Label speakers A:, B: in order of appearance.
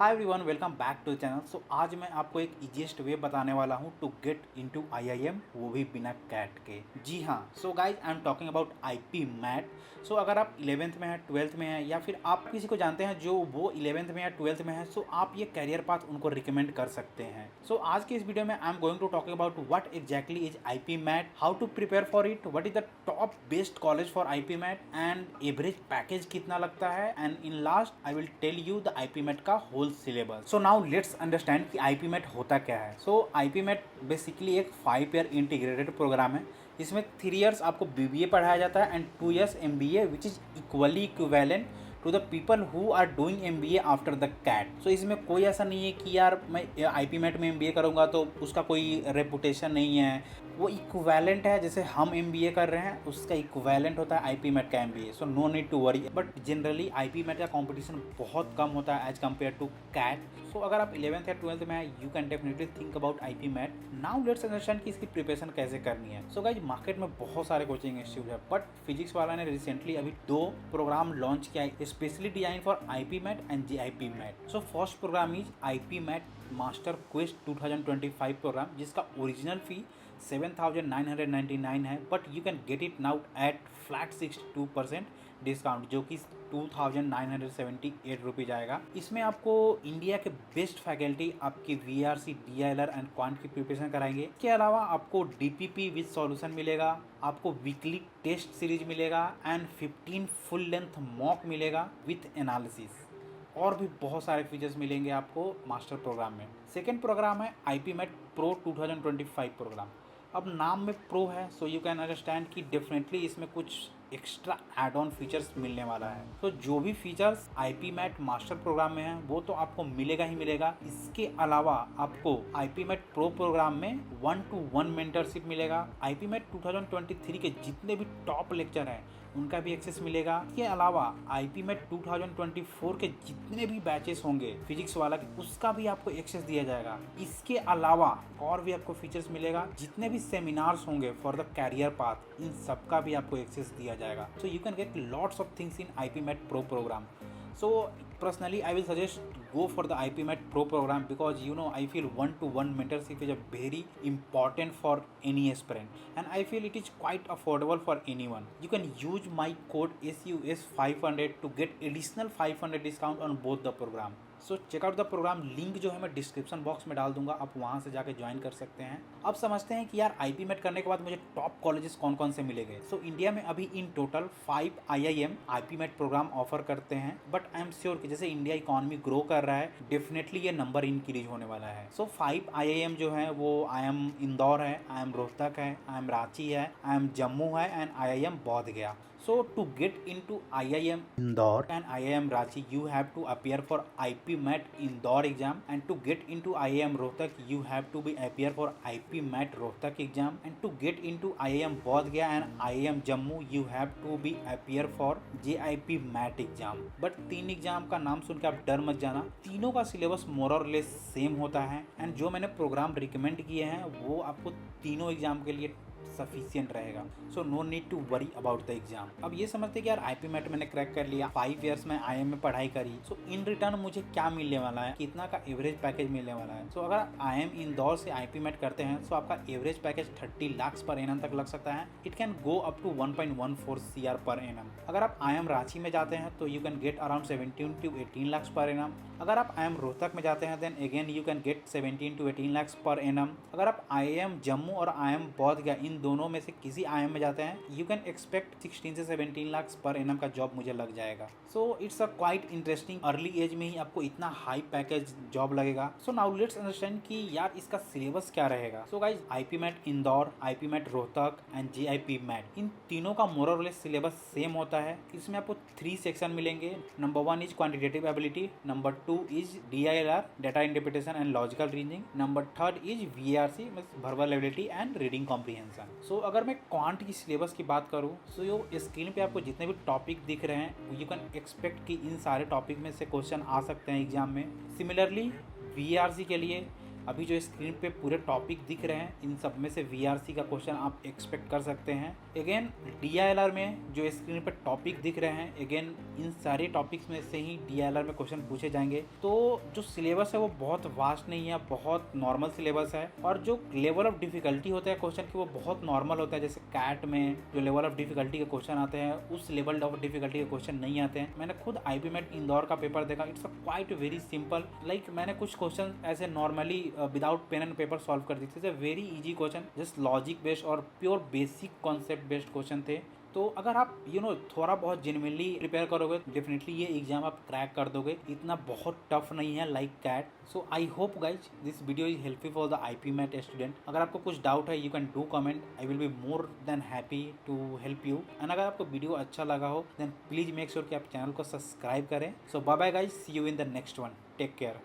A: Hi everyone, welcome back to the channel. So आज मैं आपको एक इजीएस्ट वे बताने वाला हूँ टू गेट इनटू आईआईएम, वो भी बिना कैट के। जी हाँ, so guys I am talking about IPMAT. So अगर आप 11th में हैं, 12th में हैं, या फिर आप किसी को जानते हैं जो वो 11th में या 12th में है, सो आप ये कैरियर पाथ उनको रिकमेंड कर सकते हैं। सो आज के इस वीडियो में I am going to talking about what exactly is IPMAT, how to prepare for it, what is the top best college for IPMAT and average package कितना लगता है, and in last I will tell you the IPMAT का whole syllabus. So now let's understand कि IPMAT होता क्या है। सो IP mat basically एक 5 year integrated programme है। इसमें 3 इयर्स आपको बीबीए पढ़ाया जाता है and 2 years MBA, which is equally equivalent to the people who are doing MBA after the CAT. So इसमें कोई ऐसा नहीं है कि यार मैं आईपी मैट में एमबीए करूँगा तो उसका कोई रेपुटेशन नहीं है। वो इक्विवेलेंट है, जैसे हम एमबीए कर रहे हैं उसका इक्विवेलेंट होता है आईपी मैट का MBA. So no need to worry, but generally IPMAT का कंपटीशन बहुत कम होता है as compared to CAT. So अगर आप 11th या 12th में है, you can definitely think about IPMAT. Now let's understand कि इसकी प्रिपरेशन कैसे करनी है। सो गाइस, मार्केट में बहुत सारे कोचिंग इंस्टीट्यूट है, बट फिजिक्स वाला ने रिसेंटली अभी 2 प्रोग्राम लॉन्च किया है specially design for IPMAT and JIPMAT. So first program is IPMAT master quest 2025 program, जिसका ओरिजिनल फी 7,999 है, but you can get it now at flat 62% discount, जो कि 2,978 rupees आएगा। इसमें आपको India के बेस्ट फैकल्टी आपकी VRC, DILR and quant की प्रिपरेशन कराएंगे। इसके अलावा आपको डीपीपी विद सॉल्यूशन मिलेगा, आपको वीकली टेस्ट सीरीज मिलेगा एंड 15 फुल लेंथ मॉक मिलेगा विथ एनालिसिस। और भी बहुत सारे फीचर्स मिलेंगे आपको मास्टर प्रोग्राम में। सेकेंड प्रोग्राम है आईपी मैट प्रो 2025 प्रोग्राम। अब नाम में प्रो है, सो यू कैन अंडरस्टैंड कि डेफिनेटली इसमें कुछ एक्स्ट्रा एड ऑन फीचर्स मिलने वाला है। तो जो भी features IPMAT master program में है वो तो आपको मिलेगा ही मिलेगा। इसके अलावा आपको आईपी मैट प्रो प्रोग्राम में 1-to-1 मेंटरशिप मिलेगा। आईपी मैट 2023 के जितने भी टॉप लेक्चर हैं उनका भी एक्सेस मिलेगा। इसके अलावा आईपी मैट 2024 के जितने भी बैचेस होंगे फिजिक्स वाला उसका भी आपको एक्सेस दिया जाएगा। इसके अलावा और भी आपको फीचर्स मिलेगा, जितने भी सेमिनार्स होंगे फॉर द कैरियर पाथ इन सबका भी आपको एक्सेस दिया जाएगा। So you can get lots of things in IPMAT pro program. So personally I will suggest go for the IP MET Pro program because I feel 1-to-1 mentorship is a very important for any aspirant and I feel it is quite affordable for anyone. You can use my code SUS500 to get additional 500 discount on both the program. So check out the program, link जो है मैं description box में डाल दूंगा, आप वहाँ से जाके ज्वाइन कर सकते हैं। अब समझते हैं कि यार आईपी मैट करने के बाद मुझे टॉप कॉलेजेस कौन कौन से मिलेंगे। सो इंडिया में अभी in total 5 IIM IPMAT program offer करते हैं, बट आई एम श्योर कि जैसे इंडिया इकोनॉमी ग्रो कर रहा है डेफिनेटली ये नंबर इंक्रीज होने वाला है। सो 5 आईआईएम जो है वो आईएम इंदौर है, आईएम रोहतक है, आईएम रांची है, आईएम जम्मू है and IIM Bodhgaya. So to get into IIM Indore and IIM Ranchi, you have to appear for IP MET Indore exam, and to get into IIM Rohtak, you have to be appear for IP MET Rohtak exam, and to get into IIM Bodh Gaya and IIM Jammu, you have to be appear for JIP MET exam. But 3 exam का नाम सुन के आप डर मत जाना, तीनों का syllabus मोर और लेस सेम होता है एंड जो मैंने प्रोग्राम रिकमेंड किए हैं वो आपको तीनों एग्जाम के लिए सफिशियंट रहेगा। So no need to worry about the exam. अब ये समझते कि यार आईपी मैट मैंने क्रैक कर लिया, 5 इयर्स में आईएम में पढ़ाई करी, सो इन रिटर्न मुझे क्या मिलने वाला है, कितना का एवरेज पैकेज मिलने वाला है। सो अगर आप आईएम इंदौर से आईपी मैट करते हैं तो आपका average package 30 lakh per annum तक लग सकता है। It can go up to 1.14 CR per annum. अगर आप आईएम रांची में जाते हैं तो you can get around 17 to 18 lakh per annum. अगर आप आईएम रोहतक में जाते हैं then again you can get 17 to 18 lakh per annum. अगर आप आईएम जम्मू और आईएम बोध गया इन दोनों में से किसी आईएम में जाते हैं यू कैन एक्सपेक्ट 16 से 17 लाख पर एनम का जॉब मुझे लग जाएगा। So it's a quite interesting, early age में ही आपको इतना हाई पैकेज जॉब लगेगा। सो नाउ लेट्स अंडरस्टैंड कि यार इसका सिलेबस क्या रहेगा। So guys, IPMAT Indore, IPMAT Rohtak and JIPMAT, इन तीनों का मोर और लेस सिलेबस सेम होता है। इसमें आपको 3 सेक्शन मिलेंगे। Number 1 is quantitative ability, number 2 is DILR data interpretation and logical reasoning, number 3 is VRC verbal ability and reading comprehension. So अगर मैं क्वांट की सिलेबस की बात करूँ तो यो स्क्रीन पे आपको जितने भी टॉपिक दिख रहे हैं यू कैन एक्सपेक्ट कि इन सारे टॉपिक में से क्वेश्चन आ सकते हैं एग्जाम में। सिमिलरली वीआरसी के लिए अभी जो स्क्रीन पे पूरे टॉपिक दिख रहे हैं इन सब में से VRC का क्वेश्चन आप एक्सपेक्ट कर सकते हैं। अगेन DILR में जो स्क्रीन पे टॉपिक दिख रहे हैं, अगेन इन सारे टॉपिक्स में से ही DILR में क्वेश्चन पूछे जाएंगे। तो जो सिलेबस है वो बहुत वास्ट नहीं है, बहुत नॉर्मल सिलेबस है, और जो लेवल ऑफ डिफिकल्टी होता है क्वेश्चन की वो बहुत नॉर्मल होता है। जैसे कैट में जो लेवल ऑफ डिफिकल्टी के क्वेश्चन आते हैं उस लेवल ऑफ डिफिकल्टी के क्वेश्चन नहीं आते हैं। मैंने खुद IB मैट इंदौर का पेपर देखा, it's a quite very simple. Like मैंने कुछ क्वेश्चन ऐसे normally without pen and paper solve कर दिए थे, very easy question, just logic based और pure basic concept based question थे। तो अगर आप थोड़ा बहुत जेन्युइनली प्रिपेयर करोगे डेफिनेटली ये एग्जाम आप क्रैक कर दोगे। इतना बहुत टफ नहीं है like CAT. So I hope guys this video is helpful for the IP mat student. अगर आपको कुछ डाउट है you can do comment, I will be more than happy to help you. And अगर आपको video अच्छा लगा हो then please make sure कि आप चैनल को सब्सक्राइब करें। So bye bye guys, see you in the next one, take care.